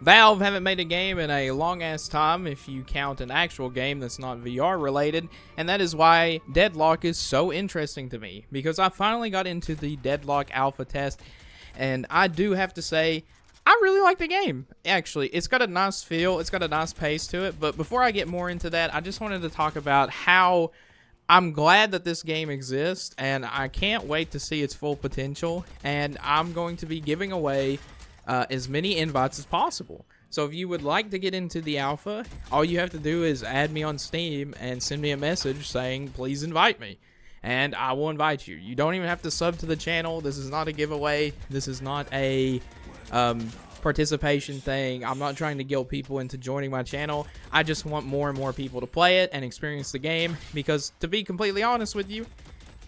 Valve haven't made a game in a long-ass time if you count an actual game that's not VR related, and that is why Deadlock is so interesting to me, because I finally got into the Deadlock alpha test, and I do have to say, I really like the game. Actually, it's got a nice feel, it's got a nice pace to it, but before I get more into that, I just wanted to talk about how I'm glad that this game exists, and I can't wait to see its full potential, and I'm going to be giving away as many invites as possible. So if you would like to get into the alpha, all you have to do is add me on Steam and send me a message saying, please invite me. And I will invite you. You don't even have to sub to the channel. This is not a giveaway. This is not a participation thing. I'm not trying to guilt people into joining my channel. I just want more and more people to play it and experience the game. Because to be completely honest with you,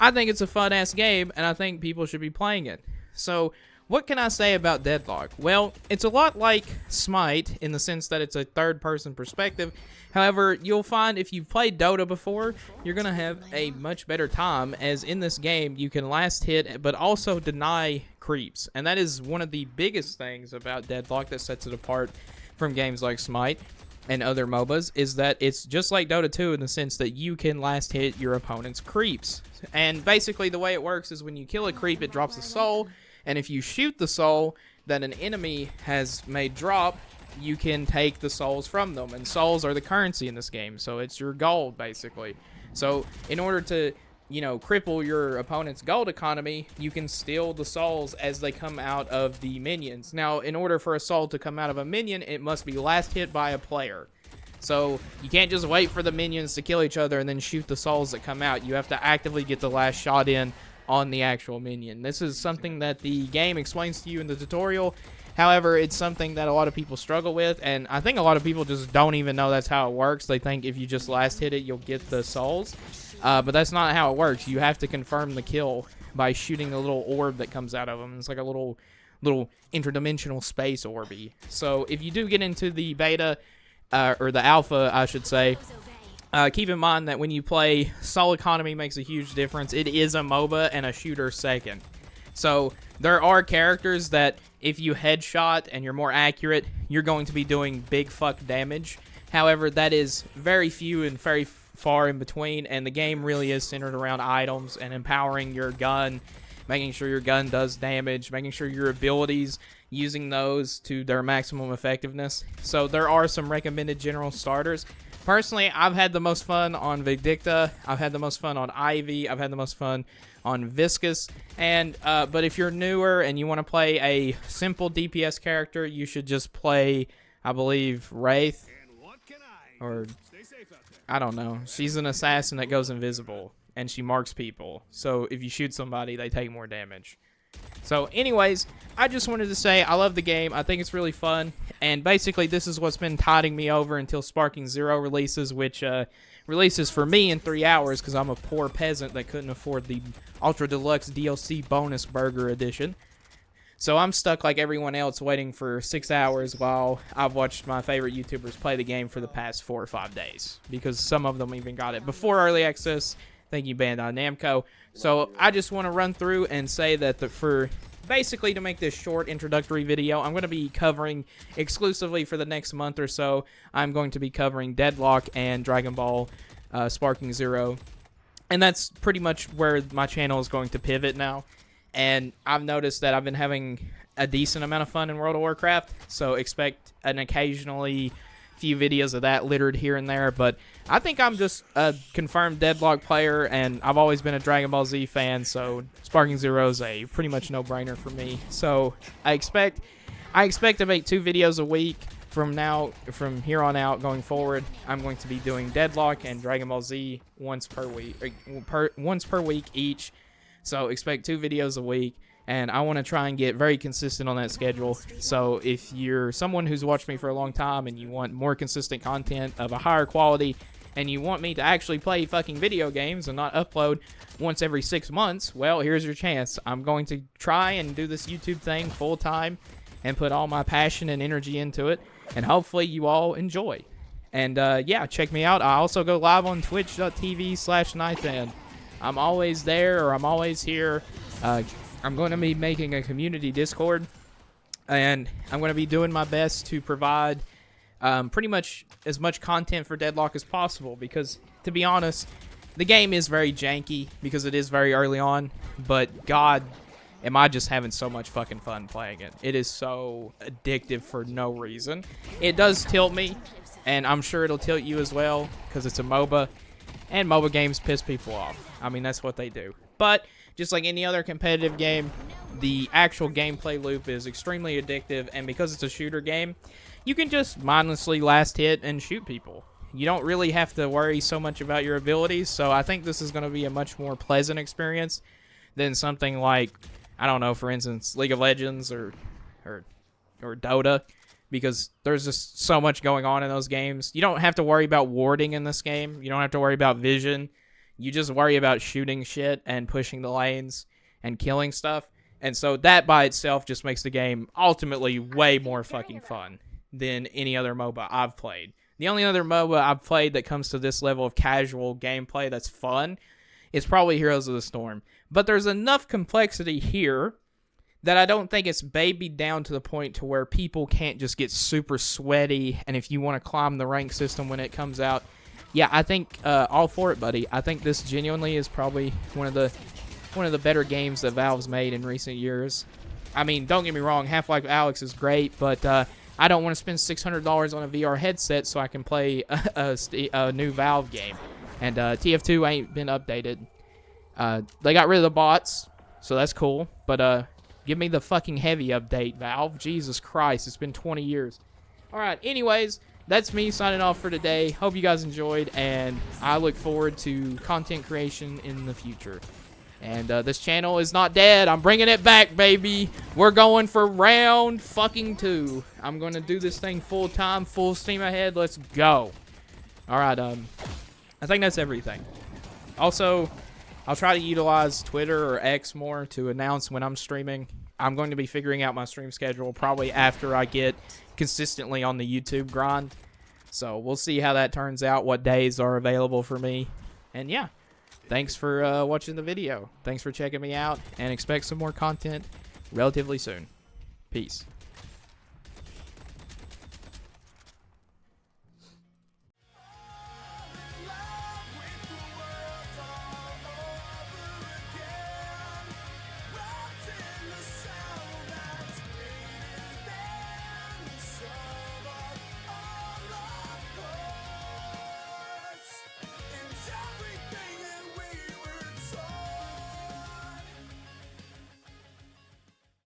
I think it's a fun-ass game, and I think people should be playing it. So what can I say about Deadlock? Well, it's a lot like Smite in the sense that it's a third-person perspective. However, you'll find if you've played Dota before, you're going to have a much better time, as in this game, you can last hit but also deny creeps. And that is one of the biggest things about Deadlock that sets it apart from games like Smite and other MOBAs, is that it's just like Dota 2 in the sense that you can last hit your opponent's creeps. And basically the way it works is when you kill a creep, it drops a soul. And if you shoot the soul that an enemy has made drop, you can take the souls from them. And souls are the currency in this game, so it's your gold, basically. So in order to, you know, cripple your opponent's gold economy, you can steal the souls as they come out of the minions. Now, in order for a soul to come out of a minion, it must be last hit by a player. So you can't just wait for the minions to kill each other and then shoot the souls that come out. You have to actively get the last shot in on the actual minion. This is something that the game explains to you in the tutorial. However, it's something that a lot of people struggle with, and I think a lot of people just don't even know that's how it works. They think if you just last hit it, you'll get the souls. But that's not how it works. You have to confirm the kill by shooting the little orb that comes out of them. It's like a little interdimensional space orby. So if you do get into the beta, or the alpha, I should say, keep in mind that when you play, soul economy makes a huge difference. It is a MOBA and a shooter second. So there are characters that if you headshot and you're more accurate, you're going to be doing big fuck damage. However, that is very few and very far in between, and the game really is centered around items and empowering your gun, making sure your gun does damage, making sure your abilities, using those to their maximum effectiveness. So there are some recommended general starters. Personally, I've had the most fun on Vindicta, I've had the most fun on Ivy, I've had the most fun on Viscus, and but if you're newer and you want to play a simple DPS character, you should just play, I believe, Wraith, or I don't know. She's an assassin that goes invisible, and she marks people, so if you shoot somebody, they take more damage. So anyways, I just wanted to say I love the game. I think it's really fun. And basically, this is what's been tiding me over until Sparking Zero releases, which releases for me in 3 hours because I'm a poor peasant that couldn't afford the Ultra Deluxe DLC Bonus Burger Edition. So I'm stuck like everyone else waiting for 6 hours while I've watched my favorite YouTubers play the game for the past 4 or 5 days. Because some of them even got it before Early Access. Thank you, Bandai Namco. So I just want to run through and say that basically to make this short introductory video, I'm going to be covering exclusively for the next month or so. I'm going to be covering Deadlock and Dragon Ball Sparking Zero. And that's pretty much where my channel is going to pivot now. And I've noticed that I've been having a decent amount of fun in World of Warcraft. So expect an occasionally few videos of that littered here and there, but I think I'm just a confirmed Deadlock player, and I've always been a Dragon Ball Z fan, so Sparking Zero is a pretty much no-brainer for me. So I expect to make 2 videos a week from here on out going forward. I'm going to be doing Deadlock and Dragon Ball Z once per week each. So expect 2 videos a week. And I want to try and get very consistent on that schedule. So if you're someone who's watched me for a long time and you want more consistent content of a higher quality, and you want me to actually play fucking video games and not upload once every 6 months, well, here's your chance. I'm going to try and do this YouTube thing full time and put all my passion and energy into it. And hopefully you all enjoy. And yeah, check me out. I also go live on twitch.tv/Nithan. I'm always there, or I'm always here. I'm going to be making a community Discord and I'm going to be doing my best to provide pretty much as much content for Deadlock as possible, because, to be honest, the game is very janky because it is very early on, but God, am I just having so much fucking fun playing it. It is so addictive for no reason. It does tilt me, and I'm sure it'll tilt you as well, because it's a MOBA, and MOBA games piss people off. I mean, that's what they do. But just like any other competitive game, the actual gameplay loop is extremely addictive, and because it's a shooter game, you can just mindlessly last hit and shoot people. You don't really have to worry so much about your abilities, so I think this is going to be a much more pleasant experience than something like, I don't know, for instance, League of Legends or Dota, because there's just so much going on in those games. You don't have to worry about warding in this game. You don't have to worry about vision. You just worry about shooting shit and pushing the lanes and killing stuff. And so that by itself just makes the game ultimately way more fucking fun than any other MOBA I've played. The only other MOBA I've played that comes to this level of casual gameplay that's fun is probably Heroes of the Storm. But there's enough complexity here that I don't think it's babied down to the point to where people can't just get super sweaty, and if you want to climb the rank system when it comes out, yeah, I think all for it, buddy. I think this genuinely is probably one of the better games that Valve's made in recent years. I mean, don't get me wrong, Half-Life Alyx is great, but I don't want to spend $600 on a VR headset so I can play a new Valve game. And TF2 ain't been updated. They got rid of the bots, so that's cool. But give me the fucking heavy update, Valve. Jesus Christ, it's been 20 years. Alright, anyways, that's me signing off for today. Hope you guys enjoyed, and I look forward to content creation in the future. And this channel is not dead. I'm bringing it back, baby. We're going for round fucking 2. I'm going to do this thing full time, full steam ahead. Let's go. All right, I think that's everything. Also, I'll try to utilize Twitter or X more to announce when I'm streaming. I'm going to be figuring out my stream schedule probably after I get consistently on the YouTube grind. So we'll see how that turns out, what days are available for me. And yeah. Thanks for watching the video. Thanks for checking me out, and expect some more content relatively soon. Peace.